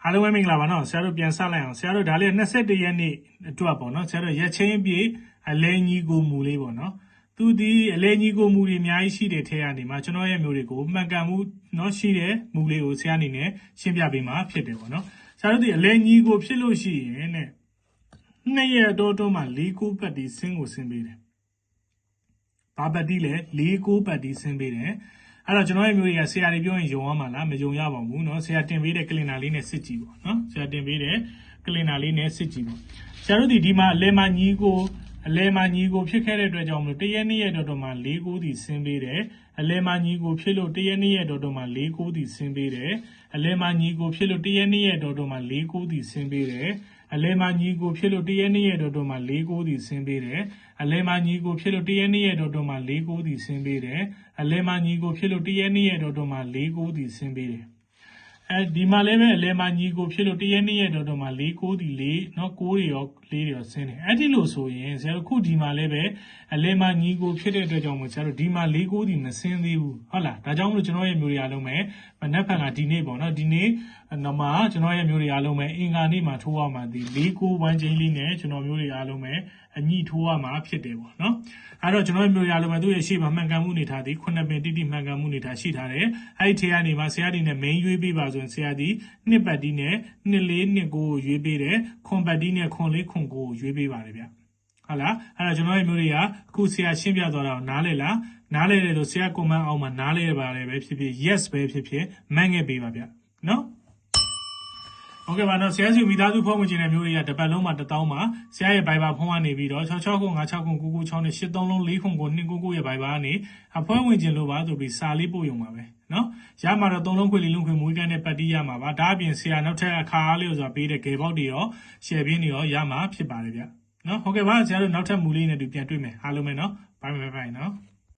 အားလုံးပဲမင်္ဂလာပါနော်ဆရာတို့ပြန်ဆက်လိုက်အောင်ဆရာတို့ဒါလေး21ရက်နေ့အတွက်ပေါ့နော်ဆရာတို့ရက်ချင်းပြည့်အလဲညီကိုမူလေးပေါ့နော်သူဒီအလဲညီကိုမူတွေအများကြီးရှိတဲ့ထဲကနေမှာကျွန်တော်ရဲ့မျိုးတွေကိုမှန်ကန်မှုနော်ရှိတဲ့မူလေးကိုဆရာအနေနဲ့ရှင်းပြပေးမှာဖြစ်တယ်ပေါ့နော်ဆရာတို့ဒီအလဲညီကိုဖြစ်လို့ရှိရင်တဲ့2ရက်အတွင်းမှာ4-9ပတ်ဒီဆင်းကိုဆင်းပေးတယ်ဘာပတ်ဒီလဲ4-9ပတ်ဒီဆင်းပေးတယ်အဲ့တော့ကျွန်တော်ရဲ့မျိုးတွေကဆရာတွေပြောရင်ယုံရမှာလားမယုံရပါဘူးเนาะဆရာတင်ပေးတဲ့ကလင်နာလေးနဲ့စစ်ကြည့်ပေါ့เนาะဆရာတင်ပေးတဲ့ကလင်နာလေးနဲ့စစ်ကြည့်ပေါ့ဆရာတို့ဒီမှာအလဲမှာညီကိုဖြစ်ခဲ့တဲ့အတွက်ကြောင့်မလို့တရက်2ရက်တော်မှာ4-9ဒီဆင်းပေးတယ်အလဲမှာညီကိုဖြစ်လို့တရက်2ရက်တော်မှာ4-9ဒီဆင်းပေးတယ်အလဲမှာညီကိုဖြစ်လို့တရက်2ရက်တော်မှာ4-9ဒီဆင်းပေးတယ်အလဲမှာညီကိုဖြစ်လို့တရက်2ရက်တော်မှာ4-9ဒီဆင်းပေးတယ်အလဲမှာညီကိုဖြစ်လို့တရက်2ရက်တော်မှာ4-9ဒီဆင်းပေးတယ်အလဲမှာညီကိုဖြစ်လို့တရက်2ရက်တော်မှာ4-9ဒီဆင်းပေးတယ်အဲဒီမှာလည်းပဲအလဲမှာညီကိုဖြစ်လို့တရက်2ရက်တော်မှာ4-9ဒီ4เนาะ9တွေရော4တွေရောဆင်းတယ်အဲ့ဒီလို့ဆိုရင်ဆရာတို့ခုဒီမှာလည်းပဲအလဲမှာညီကိုဖြစ်တဲ့အတွက်ကြောင့်မို့ဆရာတို့ဒီမှာ4-9ဒီမဆင်းသေးဘူးဟုတ်လားဒါကြောင့်မလို့ကျွန်တော်ရဲ့မျိုးတွေအားလုံးပဲမနက်ဖြန်ကဒီနေ့ပေါ့နော်ဒီနေ့တော့မှကျွန်တော်ရဲ့မျိုးတွေအားလုံးပဲအင်္ဂါနေ့မှာထိုးရမှာဒီ4-9ဝမ်းချင်းလေးနဲ့ကျွန်တော်မျိုးတွေအားလုံးပဲအညှိထိုးရမှာဖြစ်တယ်ပေါ့နော်အဲ့တော့ကျွန်တော်မျိုးတွေအားလုံးပဲသူ့ရဲ့ရှေ့မှာမှန်ကန်မှုနေထားသည်9ပင်တိတိမှန်ကန်မှုနေထားရှိထားတယ်အဲ့ဒီထဲကနေမှာဆရာဒီနဲ့ main ရွေးပေးပါဆိုရင်ဆရာဒီ2ပတ်တီးနဲ့2429ကိုရွေးပေးတယ်ခွန်ပတ်တီးနဲ့449ကိုရွေးပေးပါတယ်ဗျဟုတ်လားအဲ့တော့ကျွန်တော်ရဲ့မျိုးတွေကအခုဆရာရှင်းပြသွားတာကိုနားလည်လားနားလည်တယ်ဆိုဆရာ comment အောက်မှာနားလည်ပါတယ်ပဲဖြစ်ဖြစ် yes ပဲဖြစ်ဖြစ်မှန်ခဲ့ပေးပါဗျနော်ဟုတ်ကဲ့ပါတော့ဆရာစီမိသားစုဖုန်းဝင်ခြင်းတဲ့မျိုးတွေကတစ်ပတ်လုံးမှာ1000မှာဆရာရဲ့ Viber ဖုန်းကနေပြီးတော့669569996နဲ့83လုံး499ရဲ့ Viber ကနေအဖွဲဝင်ခြင်းလို့ပါဆိုပြီးစာလေးပို့ရုံပါပဲနော်ရမှာတော့3လုံးခွေ4လုံးခွေမွေးကန်းနဲ့ပတ်တီးရမှာပါဒါအပြင်ဆရာနောက်ထပ်အခါအားလေးဆိုတာပေးတဲ့ဂေပေါက်တွေရော share ပြင်းတွေရောရမှာဖြစ်ပါတယ်ဗျနော်ဟုတ်ကဲ့ပါဆရာတို့နောက်ထပ်မူလေးနဲ့တူပြန်တွေ့မယ်အားလုံးပဲနော်ဘိုင်နော်